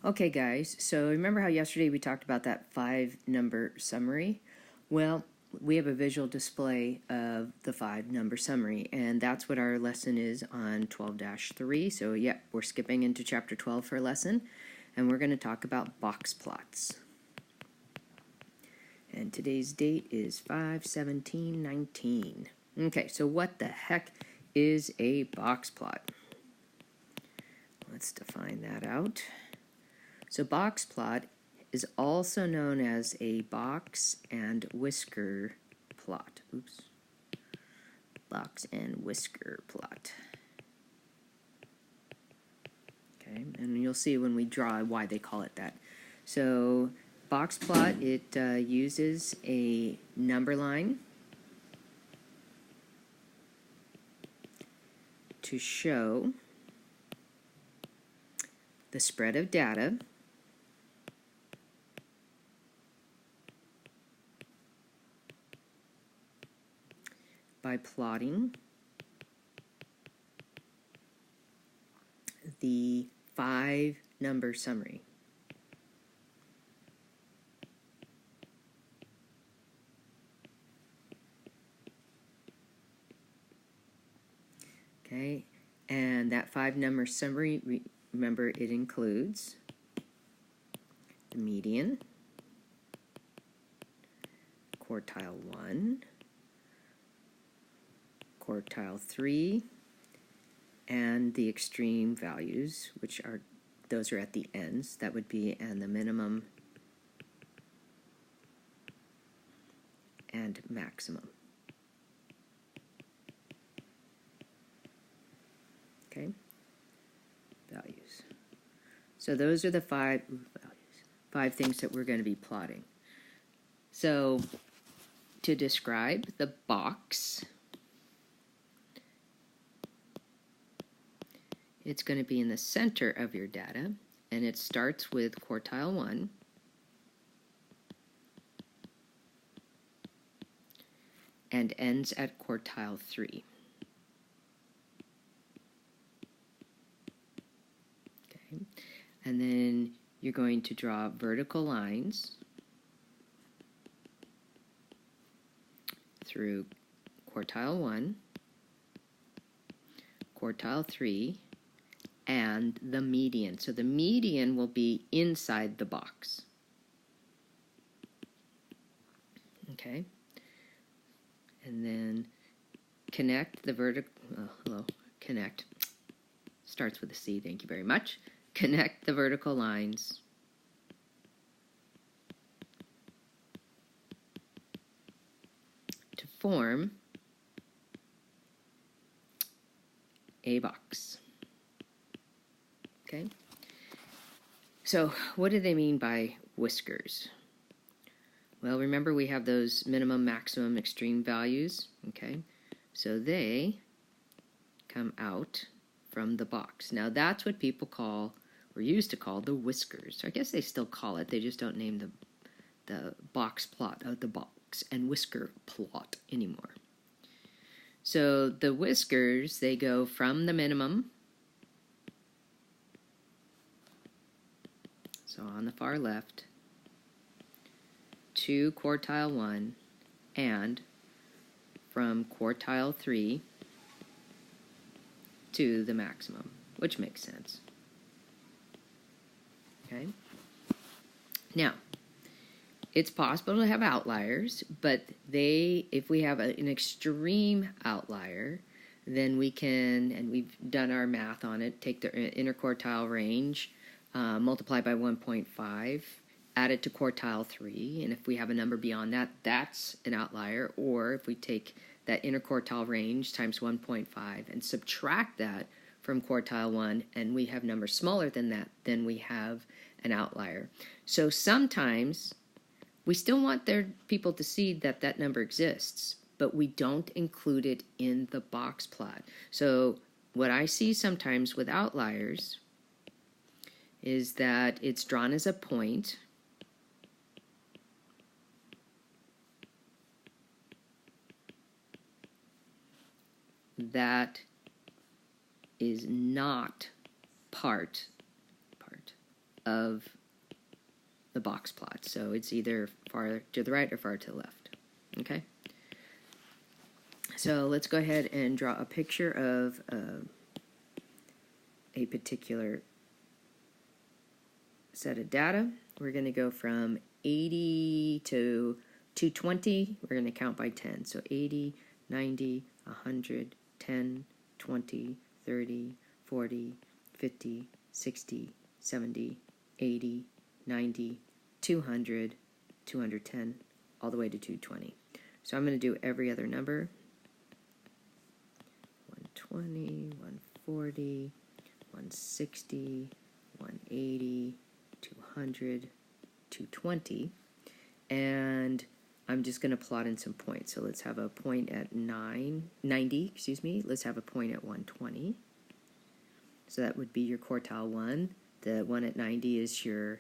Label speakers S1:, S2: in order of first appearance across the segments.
S1: Okay guys, so remember how yesterday we talked about that 5-number summary? Well, we have a visual display of the 5-number summary, and that's what our lesson is on 12-3. So yeah, we're skipping into chapter 12 for a lesson, and we're going to talk about box plots. And today's date is 5/17/19. Okay, so what the heck is a box plot? Let's define that out. So box plot is also known as a box and whisker plot. Oops. Box and whisker plot. Okay, and you'll see when we draw why they call it that. So box plot, it uses a number line to show the spread of data by plotting the 5-number summary. Okay, and that 5-number summary, remember, it includes the median, quartile 1, quartile 3, and the extreme values, which are, those are at the ends. That would be, and the minimum and maximum. Okay, values. So those are the five things that we're going to be plotting. So to describe the box, it's going to be in the center of your data, and it starts with quartile 1, and ends at quartile 3. Okay, and then you're going to draw vertical lines through quartile 1, quartile 3, and the median. So the median will be inside the box. Okay, and then connect the connect, starts with a C, thank you very much. Connect the vertical lines to form a box. Okay, so what do they mean by whiskers? Well, remember we have those minimum, maximum, extreme values. Okay, so they come out from the box. Now that's what people call, or used to call, the whiskers. I guess they still call it, they just don't name the box plot of the box and whisker plot anymore. So the whiskers, they go from the minimum, so on the far left, to quartile 1, and from quartile 3 to the maximum, which makes sense. Okay. Now, it's possible to have outliers, but if we have an extreme outlier, then we can, and we've done our math on it, take the interquartile range, multiply by 1.5, add it to quartile 3, and if we have a number beyond that, that's an outlier. Or if we take that interquartile range times 1.5 and subtract that from quartile 1, and we have numbers smaller than that, then we have an outlier. So sometimes we still want people to see that that number exists, but we don't include it in the box plot. So what I see sometimes with outliers is that it's drawn as a point, that is not part of the box plot. So it's either far to the right or far to the left. Okay? So let's go ahead and draw a picture of a particular set of data. We're going to go from 80 to 220. We're going to count by 10. So 80, 90, 100, 10, 20, 30, 40, 50, 60, 70, 80, 90, 200, 210, all the way to 220. So I'm going to do every other number. 120, 140, 160, 180, 200, 220, and I'm just going to plot in some points. So let's have a point at 90, let's have a point at 120. So that would be your quartile 1. The one at 90 is your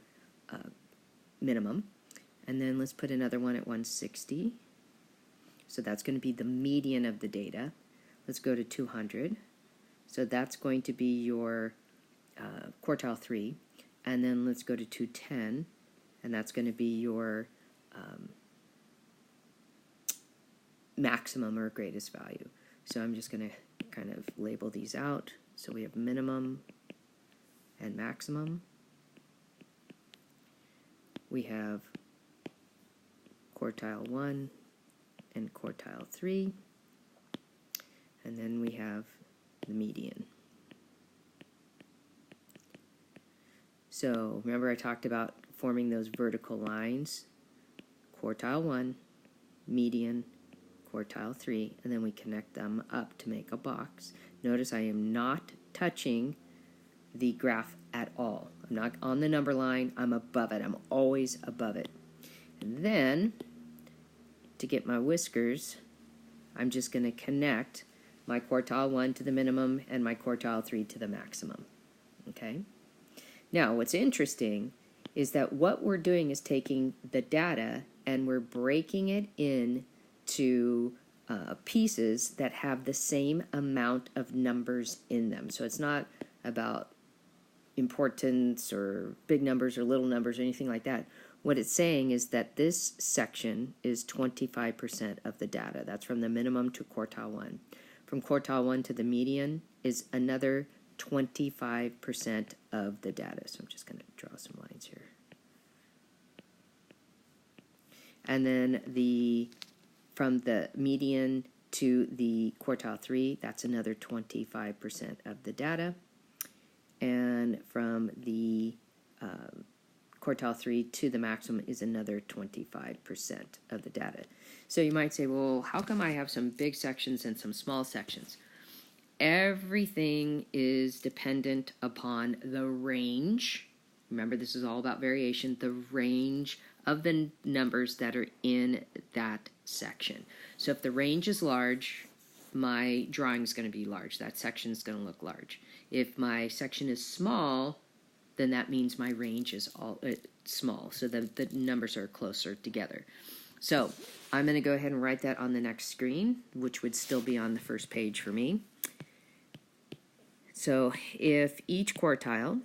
S1: minimum. And then let's put another one at 160. So that's going to be the median of the data. Let's go to 200. So that's going to be your quartile 3. And then let's go to 210, and that's going to be your maximum or greatest value. So I'm just going to kind of label these out. So we have minimum and maximum. We have quartile 1 and quartile 3. And then we have the median. So remember I talked about forming those vertical lines. Quartile 1, median, quartile 3, and then we connect them up to make a box. Notice I am not touching the graph at all. I'm not on the number line, I'm above it. I'm always above it. And then, to get my whiskers, I'm just going to connect my quartile 1 to the minimum and my quartile 3 to the maximum. Okay? Now, what's interesting is that what we're doing is taking the data and we're breaking it into pieces that have the same amount of numbers in them. So it's not about importance or big numbers or little numbers or anything like that. What it's saying is that this section is 25% of the data. That's from the minimum to quartile 1. From quartile 1 to the median is another 25% of the data. So I'm just going to draw some lines here. And then from the median to the quartile 3, that's another 25% of the data. And from the quartile 3 to the maximum is another 25% of the data. So you might say, well, how come I have some big sections and some small sections? Everything is dependent upon the range. Remember, this is all about variation, the range of the numbers that are in that section. So if the range is large, my drawing is going to be large. That section is going to look large. If my section is small, then that means my range is all small, so that the numbers are closer together. So I'm going to go ahead and write that on the next screen, which would still be on the first page for me. So if each quartile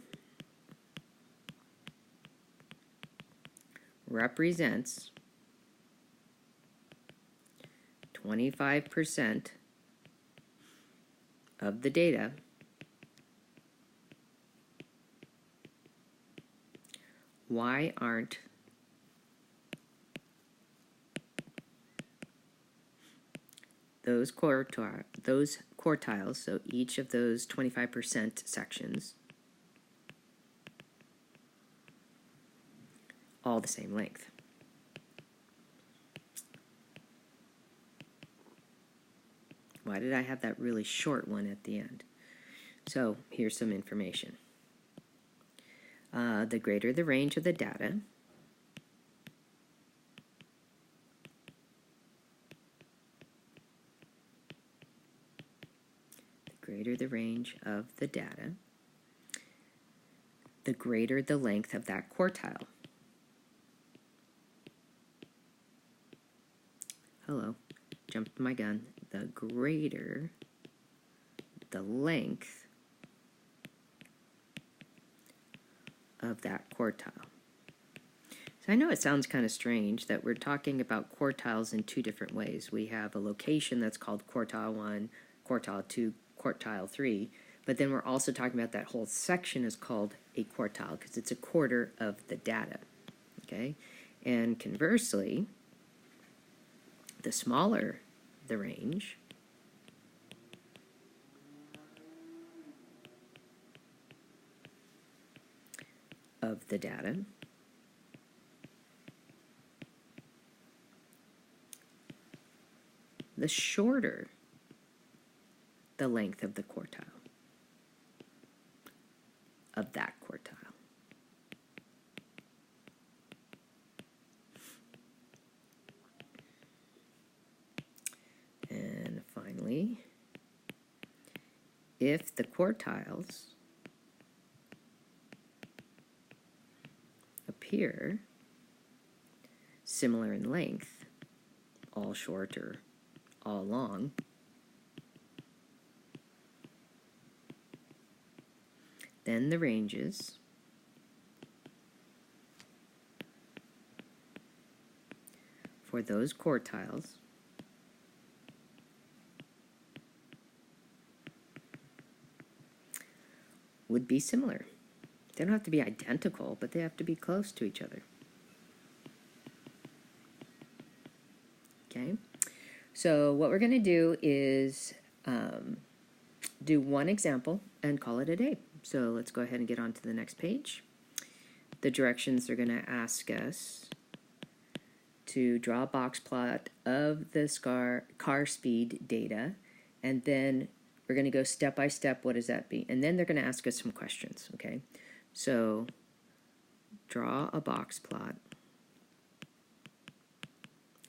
S1: represents 25% of the data, why aren't those quartiles, so each of those 25% sections, all the same length? Why did I have that really short one at the end? So here's some information. The greater the range of the data, the greater the length of that quartile. Hello, jumped my gun. The greater the length of that quartile. So I know it sounds kind of strange that we're talking about quartiles in two different ways. We have a location that's called quartile 1, quartile 2, quartile 3, but then we're also talking about that whole section is called a quartile because it's a quarter of the data, okay? And conversely, the smaller the range, of the data, the shorter the length of the quartile, of that quartile. And finally, if the quartiles appear similar in length, all short or all long, then the ranges for those quartiles would be similar. They don't have to be identical, but they have to be close to each other. Okay, so what we're going to do is do one example and call it a day. So let's go ahead and get on to the next page. The directions are going to ask us to draw a box plot of the car speed data, and then we're going to go step by step. What does that be? And then they're going to ask us some questions, okay? So draw a box plot.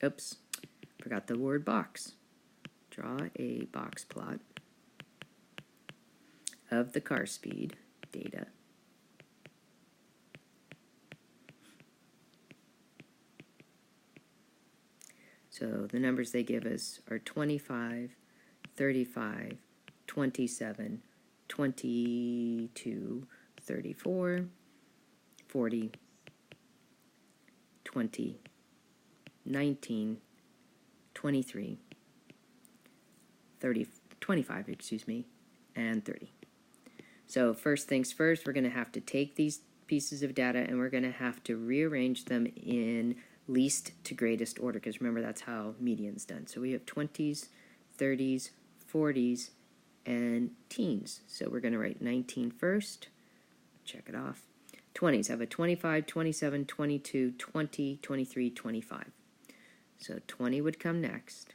S1: Oops, forgot the word box. Draw a box plot of the car speed data so the numbers they give us are 25, 35, 27, 22, 34, 40, 20, 19, 23, 30, 25, excuse me, and 30. So first things first, we're going to have to take these pieces of data and we're going to have to rearrange them in least to greatest order, because remember that's how median's done. So we have 20s, 30s, 40s, and teens. So we're going to write 19 first, check it off. 20s, I have a 25, 27, 22, 20, 23, 25. So 20 would come next,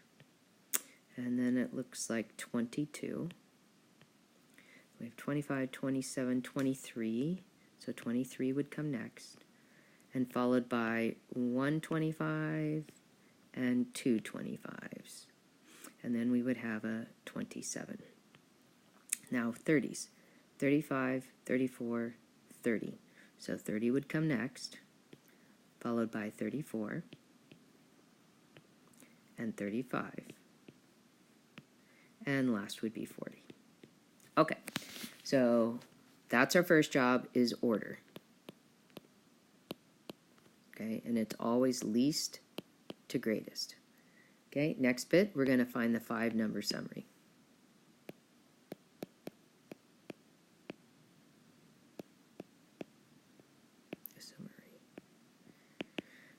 S1: and then it looks like 22. We have 25, 27, 23, so 23 would come next, and followed by 125 and 2 25s. And then we would have a 27. Now 30s, 35, 34, 30. So 30 would come next, followed by 34 and 35. And last would be 40. Okay, so that's our first job, is order. Okay, and it's always least to greatest. Okay, next bit, we're going to find the 5-number summary.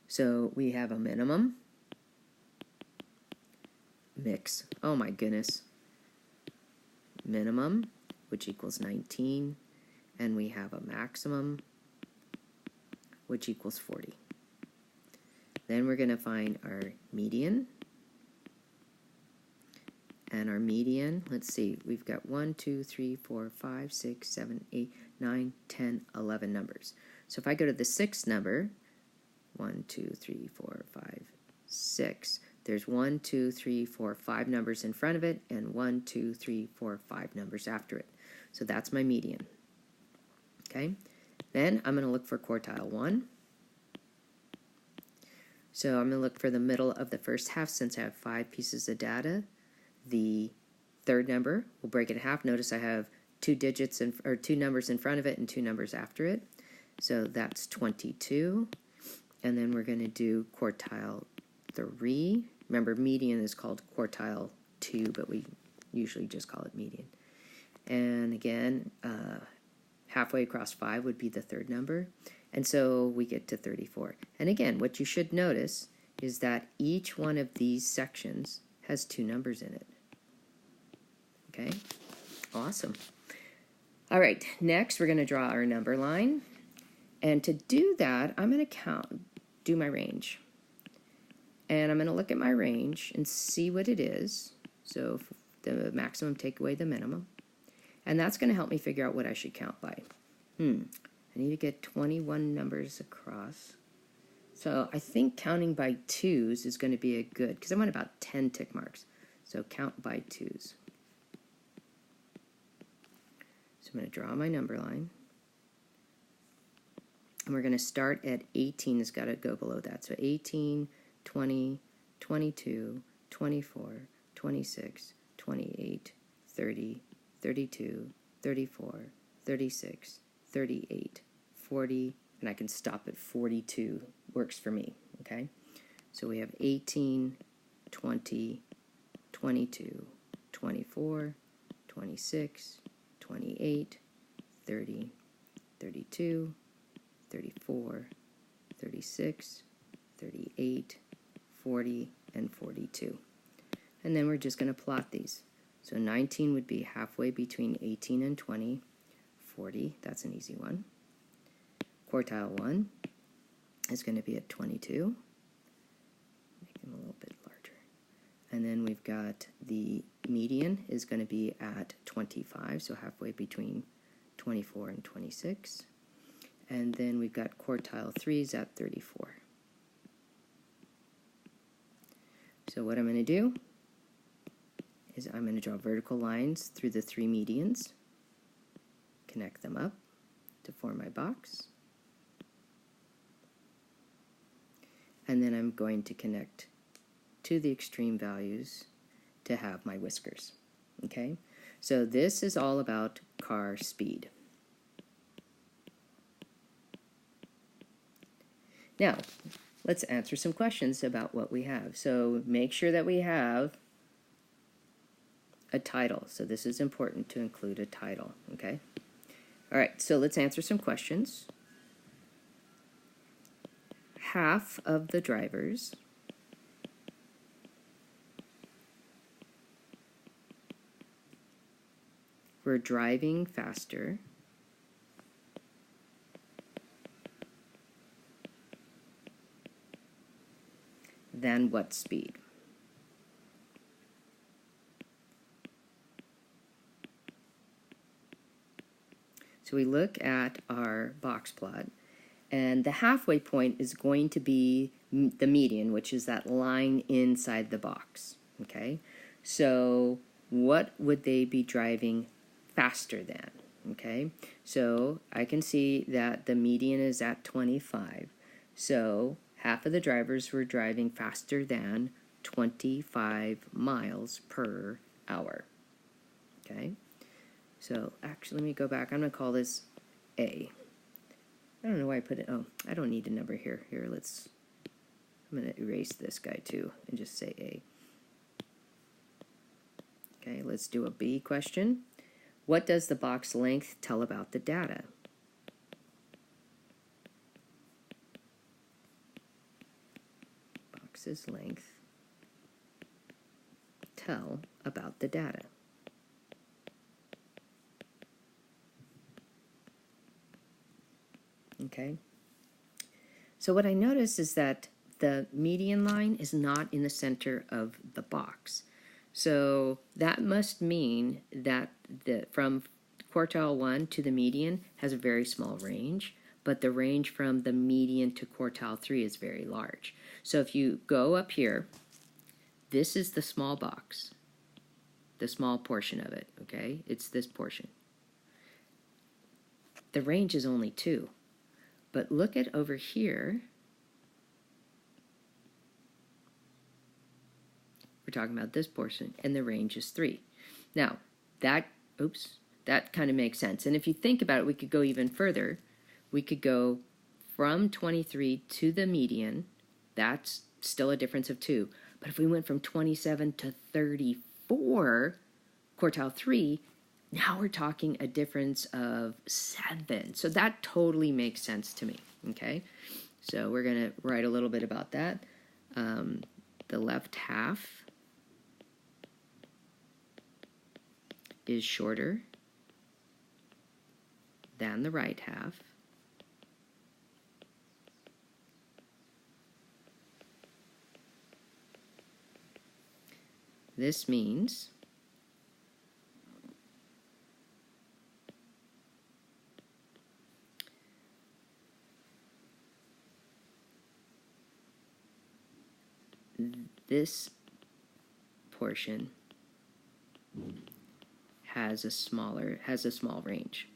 S1: So we have a minimum, mix, oh my goodness, minimum, which equals 19, and we have a maximum, which equals 40. Then we're going to find our median, and our median, let's see, we've got 1, 2, 3, 4, 5, 6, 7, 8, 9, 10, 11 numbers. So if I go to the 6th number, 1, 2, 3, 4, 5, 6. There's 1, 2, 3, 4, 5 numbers in front of it, and 1, 2, 3, 4, 5 numbers after it. So that's my median. Okay? Then I'm going to look for quartile 1. So I'm going to look for the middle of the first half since I have 5 pieces of data. The third number, we'll break it in half. Notice I have 2 digits or 2 numbers in front of it and 2 numbers after it. So that's 22. And then we're going to do quartile 3. Remember, median is called quartile 2, but we usually just call it median. And again, halfway across 5 would be the third number. And so we get to 34. And again, what you should notice is that each one of these sections has 2 numbers in it. Okay, awesome. All right, next we're going to draw our number line. And to do that, I'm going to do my range. And I'm going to look at my range and see what it is. So the maximum take away the minimum. And that's going to help me figure out what I should count by. I need to get 21 numbers across. So I think counting by 2s is going to be a good, because I want about 10 tick marks. So count by 2s. So I'm going to draw my number line. And we're going to start at 18. It's got to go below that. So 18, 20, 22, 24, 26, 28, 30, 32, 34, 36, 38, 40, and I can stop at 42. Works for me, okay? So we have 18, 20, 22, 24, 26, 28, 30, 32, 34, 36, 38, 40, and 42. And then we're just going to plot these. So 19 would be halfway between 18 and 20. 40, that's an easy one. Quartile 1 is going to be at 22. Make them a little bit larger. And then we've got the median is going to be at 25, so halfway between 24 and 26. And then we've got quartile 3 is at 34. So what I'm going to do is I'm going to draw vertical lines through the 3 medians, connect them up to form my box, and then I'm going to connect to the extreme values to have my whiskers. Okay, so this is all about car speed. Now, let's answer some questions about what we have. So make sure that we have a title. So this is important to include a title, okay? All right, so let's answer some questions. Half of the drivers were driving faster than what speed? So we look at our box plot, and the halfway point is going to be the median, which is that line inside the box, okay? So what would they be driving faster than, okay? So I can see that the median is at 25. So half of the drivers were driving faster than 25 miles per hour, okay? So actually, let me go back. I'm going to call this A. I don't know why I put it. Oh, I don't need a number here. Here, I'm going to erase this guy too and just say A. Okay, let's do a B question. What does the box length tell about the data? Box's length tell about the data. Okay, so what I notice is that the median line is not in the center of the box. So that must mean that from quartile 1 to the median has a very small range, but the range from the median to quartile 3 is very large. So if you go up here, this is the small box, the small portion of it, okay? It's this portion. The range is only 2. But look at over here. We're talking about this portion, and the range is 3. Now, that kind of makes sense. And if you think about it, we could go even further. we could go from 23 to the median. That's still a difference of 2. But if we went from 27 to 34, quartile 3, now we're talking a difference of 7. So that totally makes sense to me, okay? So we're going to write a little bit about that. The left half is shorter than the right half. This means this portion has a small range.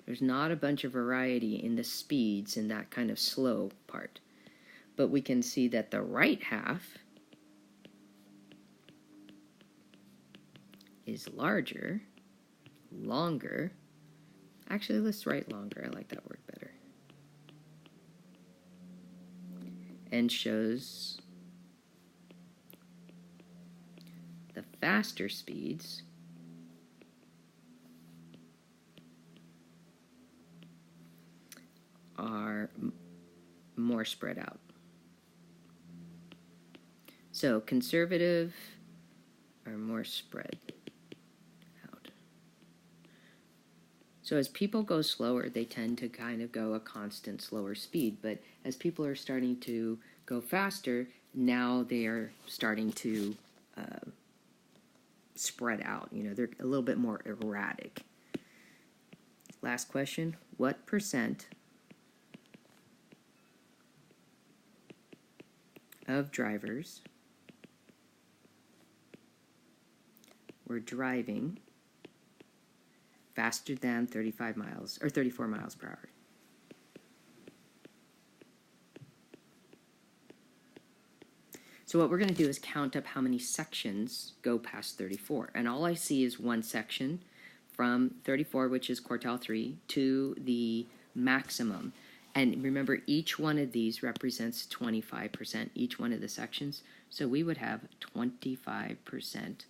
S1: There's not a bunch of variety in the speeds in that kind of slow part. But we can see that the right half is larger, longer. Actually, let's write longer. I like that word better. And shows the faster speeds are more spread out. So conservative are more spread out. So as people go slower, they tend to kind of go a constant slower speed. But as people are starting to go faster, now they are starting to spread out. You know, they're a little bit more erratic. Last question. What percent of drivers were driving faster than 35 miles or 34 miles per hour? So what we're going to do is count up how many sections go past 34. And all I see is one section from 34, which is quartile 3, to the maximum. And remember, each one of these represents 25%, each one of the sections. So we would have 25%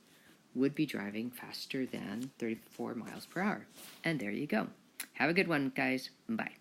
S1: would be driving faster than 34 miles per hour. And there you go. Have a good one, guys. Bye.